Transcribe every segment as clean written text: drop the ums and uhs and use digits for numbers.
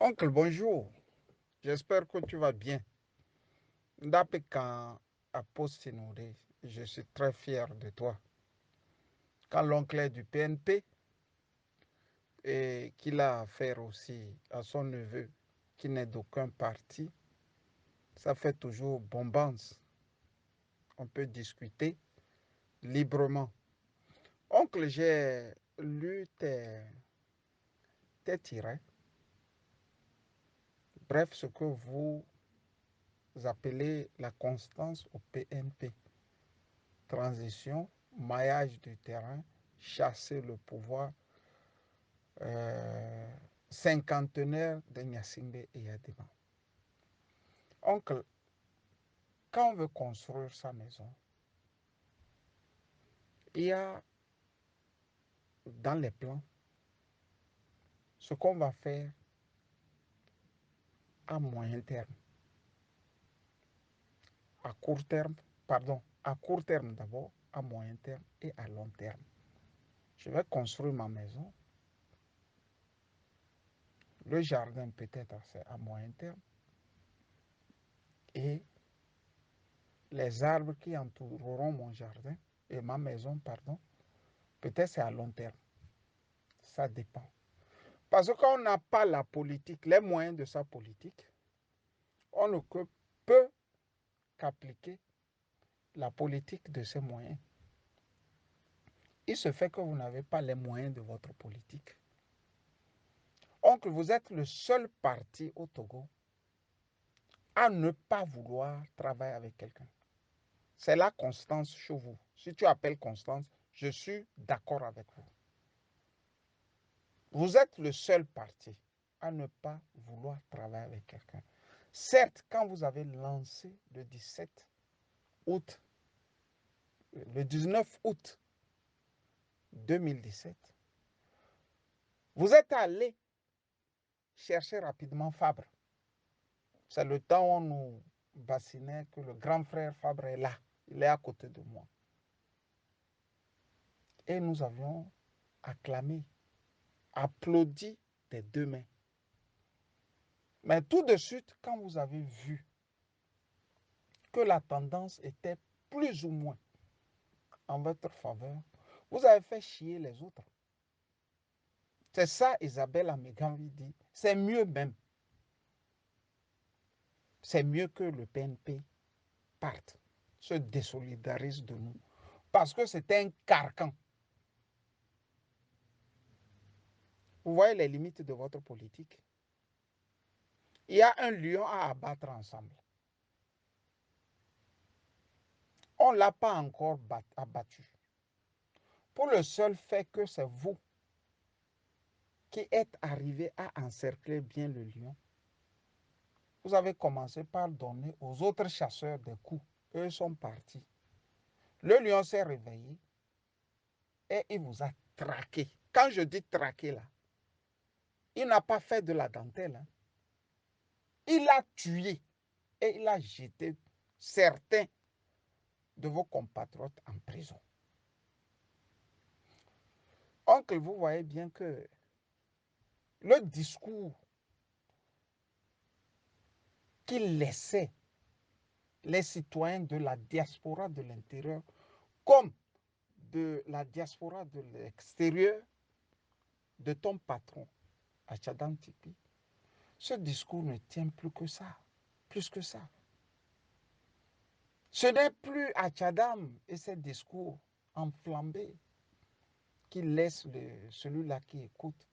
Oncle, bonjour. J'espère que tu vas bien. D'après quand à Postinodé, je suis très fier de toi. Quand l'oncle est du PNP et qu'il a affaire aussi à son neveu qui n'est d'aucun parti, ça fait toujours bombance. On peut discuter librement. Oncle, j'ai lu tes tirets. Bref, ce que vous appelez la constance au PNP. Transition, maillage du terrain, chasser le pouvoir, euh, cinquantenaire de Gnassingbé et Yadima. Oncle, quand on veut construire sa maison, il y a dans les plans ce qu'on va faire à moyen terme, à court terme, pardon, à court terme d'abord, à moyen terme et à long terme. Je vais construire ma maison. Le jardin peut-être c'est à moyen terme et les arbres qui entoureront mon jardin et ma maison, pardon, peut-être c'est à long terme. Ça dépend. Parce que quand on n'a pas la politique, les moyens de sa politique, on ne peut qu'appliquer la politique de ses moyens. Il se fait que vous n'avez pas les moyens de votre politique. Oncle, vous êtes le seul parti au Togo à ne pas vouloir travailler avec quelqu'un. C'est la constance chez vous. Si tu appelles constance, je suis d'accord avec vous. Vous êtes le seul parti à ne pas vouloir travailler avec quelqu'un. Certes, quand vous avez lancé le 17 août, le 19 août 2017, vous êtes allé chercher rapidement Fabre. C'est le temps où on nous bassinait que le grand frère Fabre est là. Il est à côté de moi. Et nous avions acclamé, applaudi des deux mains. Mais tout de suite, quand vous avez vu que la tendance était plus ou moins en votre faveur, vous avez fait chier les autres. C'est ça, Isabelle Améganvi dit. C'est mieux même. C'est mieux que le PNP parte, se désolidarise de nous. Parce que c'est un carcan. Vous voyez les limites de votre politique. Il y a un lion à abattre ensemble. On ne l'a pas encore abattu. Pour le seul fait que c'est vous qui êtes arrivé à encercler bien le lion, vous avez commencé par donner aux autres chasseurs des coups. Eux sont partis. Le lion s'est réveillé et il vous a traqué. Quand je dis traqué là, il n'a pas fait de la dentelle. Hein. Il a tué et il a jeté certains de vos compatriotes en prison. Oncle, vous voyez bien que le discours qu'il laissait les citoyens de la diaspora de l'intérieur comme de la diaspora de l'extérieur de ton patron, Achadam Tipi, ce discours ne tient plus que ça, plus que ça. Ce n'est plus Achadam et ses discours enflammés qui laissent celui-là qui écoute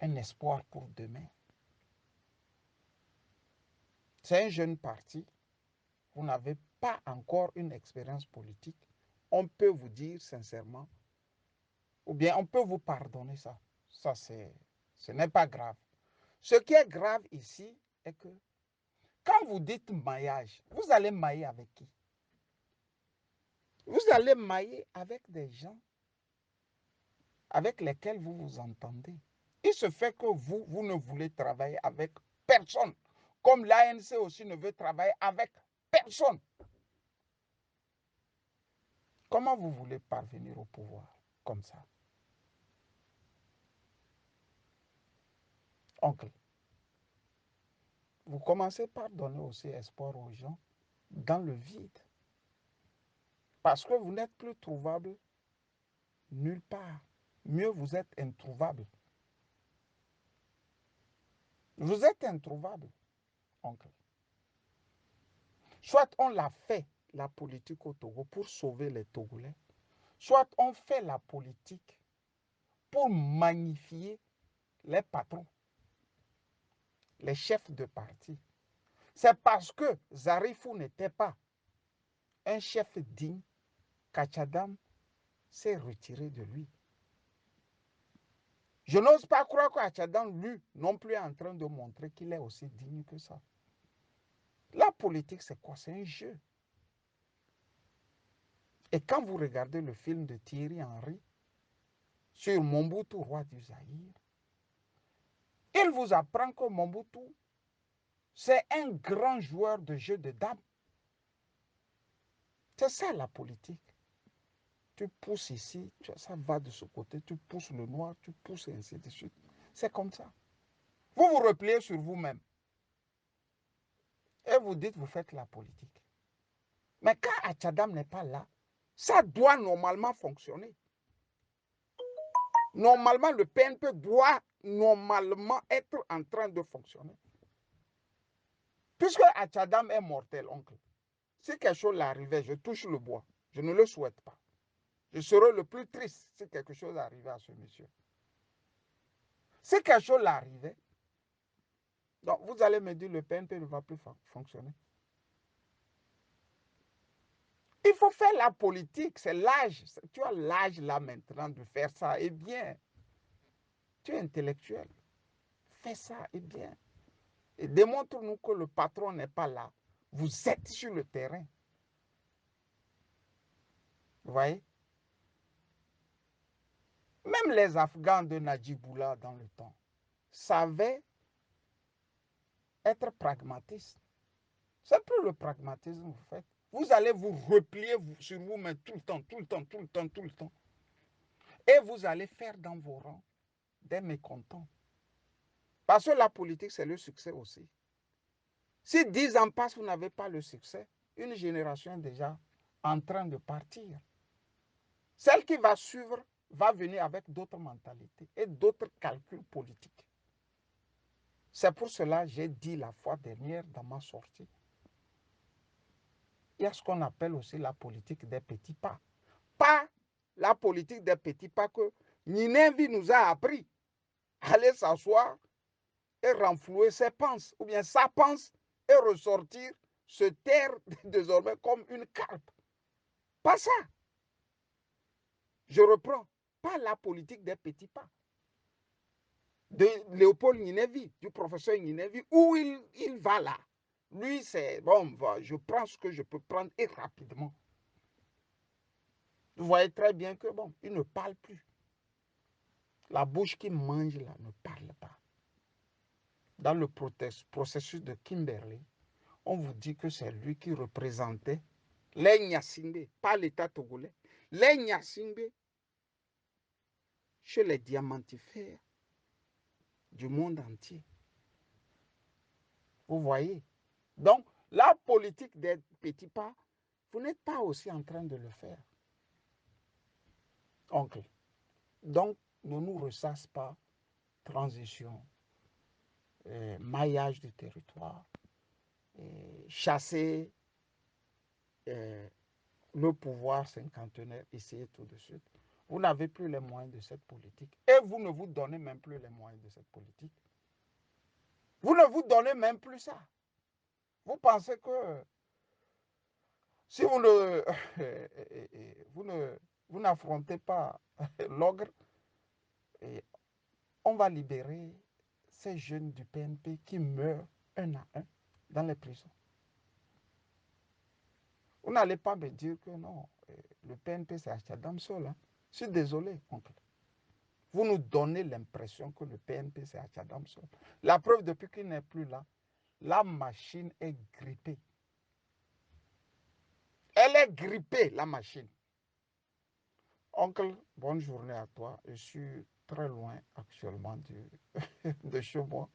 un espoir pour demain. C'est un jeune parti, vous n'avez pas encore une expérience politique. On peut vous dire sincèrement, ou bien on peut vous pardonner ça. Ça, ce n'est pas grave. Ce qui est grave ici est que quand vous dites maillage, vous allez mailler avec qui? Vous allez mailler avec des gens avec lesquels vous vous entendez. Il se fait que vous ne voulez travailler avec personne. Comme l'ANC aussi ne veut travailler avec personne. Comment vous voulez parvenir au pouvoir comme ça? Oncle, vous commencez par donner aussi espoir aux gens dans le vide. Parce que vous n'êtes plus trouvable nulle part. Mieux, vous êtes introuvable. Vous êtes introuvable, oncle. Soit on l'a fait, la politique au Togo, pour sauver les Togolais, soit on fait la politique pour magnifier les patrons, les chefs de parti. C'est parce que Zarifou n'était pas un chef digne qu'Achadam s'est retiré de lui. Je n'ose pas croire qu'Achadam, lui, non plus est en train de montrer qu'il est aussi digne que ça. La politique, c'est quoi? C'est un jeu. Et quand vous regardez le film de Thierry Henry sur Mobutu, roi du Zaïre, il vous apprend que Mobutu, c'est un grand joueur de jeu de dames. C'est ça la politique. Tu pousses ici, ça va de ce côté, tu pousses le noir, tu pousses et ainsi de suite. C'est comme ça. Vous vous repliez sur vous-même et vous dites vous faites la politique. Mais quand Achadam n'est pas là, ça doit normalement fonctionner. Normalement, le PNP doit normalement être en train de fonctionner. Puisque Achadam est mortel, oncle, si quelque chose l'arrivait, je touche le bois. Je ne le souhaite pas. Je serai le plus triste si quelque chose arrivait à ce monsieur. Si quelque chose l'arrivait, donc vous allez me dire le PNP ne va plus fonctionner. Il faut faire la politique, c'est l'âge. Tu as l'âge là maintenant de faire ça, et bien. Tu es intellectuel. Fais ça, et bien. Et démontre-nous que le patron n'est pas là. Vous êtes sur le terrain. Vous voyez? Même les Afghans de Najibullah dans le temps savaient être pragmatistes. C'est plus le pragmatisme que vous faites. Vous allez vous replier sur vous-même tout le temps, tout le temps, tout le temps, tout le temps. Et vous allez faire dans vos rangs des mécontents. Parce que la politique, c'est le succès aussi. Si 10 ans passent, vous n'avez pas le succès, une génération est déjà en train de partir. Celle qui va suivre va venir avec d'autres mentalités et d'autres calculs politiques. C'est pour cela que j'ai dit la fois dernière dans ma sortie, il y a ce qu'on appelle aussi la politique des petits pas. Pas la politique des petits pas que Ninevi nous a appris. Aller s'asseoir et renflouer ses pensées, ou bien sa pense et ressortir, se taire désormais comme une carpe. Pas ça. Je reprends. Pas la politique des petits pas. De Léopold Ninevi, du professeur Ninevi, où il va là. Lui, c'est bon, je prends ce que je peux prendre et rapidement. Vous voyez très bien que bon, il ne parle plus. La bouche qui mange là ne parle pas. Dans le processus de Kimberley, on vous dit que c'est lui qui représentait les Nyasingbe, pas l'État togolais, les Nyasingbe chez les diamantifères du monde entier. Vous voyez? Donc, la politique des petits pas, vous n'êtes pas aussi en train de le faire. Oncle. Donc, ne nous ressasse pas transition, maillage du territoire, chasser le pouvoir cinquantenaire, essayer tout de suite. Vous n'avez plus les moyens de cette politique. Et vous ne vous donnez même plus les moyens de cette politique. Vous ne vous donnez même plus ça. Vous pensez que si vous ne, vous n'affrontez pas l'ogre, on va libérer ces jeunes du PNP qui meurent un à un dans les prisons. Vous n'allez pas me dire que non, le PNP c'est Achadam seul. Hein. Je suis désolé, oncle. Vous nous donnez l'impression que le PNP c'est Achadam seul. La preuve, depuis qu'il n'est plus là, la machine est grippée. Elle est grippée, la machine. Oncle, bonne journée à toi. Je suis très loin actuellement de chez moi.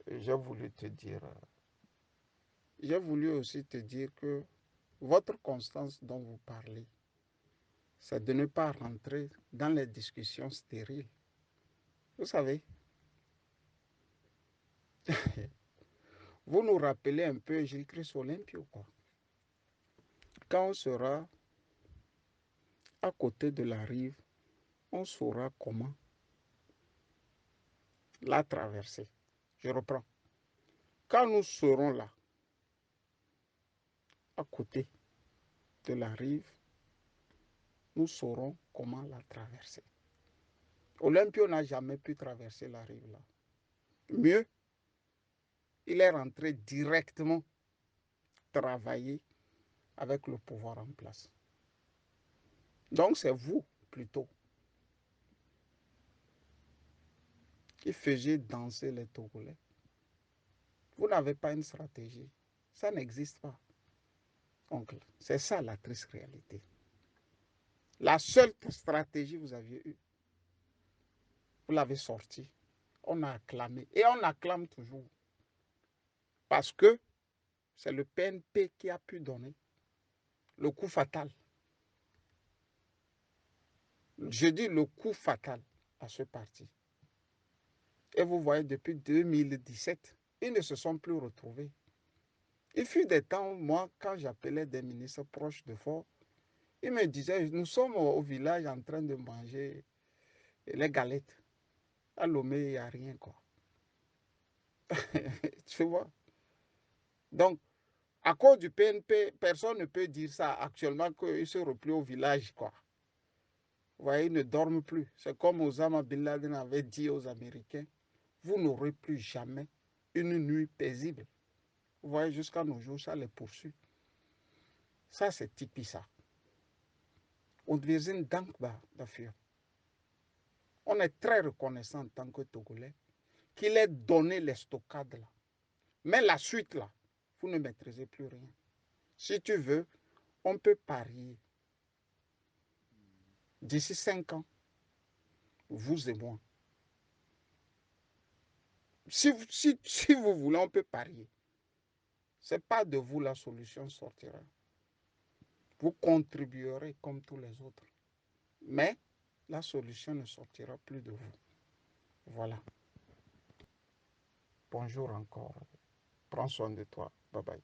J'ai voulu te dire, j'ai voulu aussi te dire que votre constance dont vous parlez, c'est de ne pas rentrer dans les discussions stériles. Vous savez, vous nous rappelez un peu Gilles Christ Olympio, quoi. Quand on sera à côté de la rive, on saura comment la traverser. Je reprends. Quand nous serons là, à côté de la rive, nous saurons comment la traverser. Olympio n'a jamais pu traverser la rive là. Mieux, il est rentré directement travailler avec le pouvoir en place. Donc c'est vous, plutôt, qui faisiez danser les Togolais. Vous n'avez pas une stratégie. Ça n'existe pas. Oncle, c'est ça la triste réalité. La seule stratégie que vous aviez eue, vous l'avez sortie. On a acclamé. Et on acclame toujours. Parce que c'est le PNP qui a pu donner le coup fatal. Je dis le coup fatal à ce parti. Et vous voyez, depuis 2017, ils ne se sont plus retrouvés. Il fut des temps, moi, quand j'appelais des ministres proches de Fort, ils me disaient, nous sommes au village en train de manger les galettes. À Lomé, il n'y a rien, quoi. Tu vois? Donc, à cause du PNP, personne ne peut dire ça actuellement qu'ils se replient au village, quoi. Vous voyez, ils ne dorment plus. C'est comme Osama Bin Laden avait dit aux Américains, vous n'aurez plus jamais une nuit paisible. Vous voyez, jusqu'à nos jours, ça les poursuit. Ça, c'est typique, ça. On devient dankba dafür. On est très reconnaissant en tant que Togolais qu'il ait donné les stockades là. Mais la suite là, vous ne maîtrisez plus rien. Si tu veux, on peut parier. D'ici 5 ans, vous et moi. Si vous voulez, on peut parier. Ce n'est pas de vous la solution sortira. Vous contribuerez comme tous les autres. Mais la solution ne sortira plus de vous. Voilà. Bonjour encore. Prends soin de toi. Bye bye.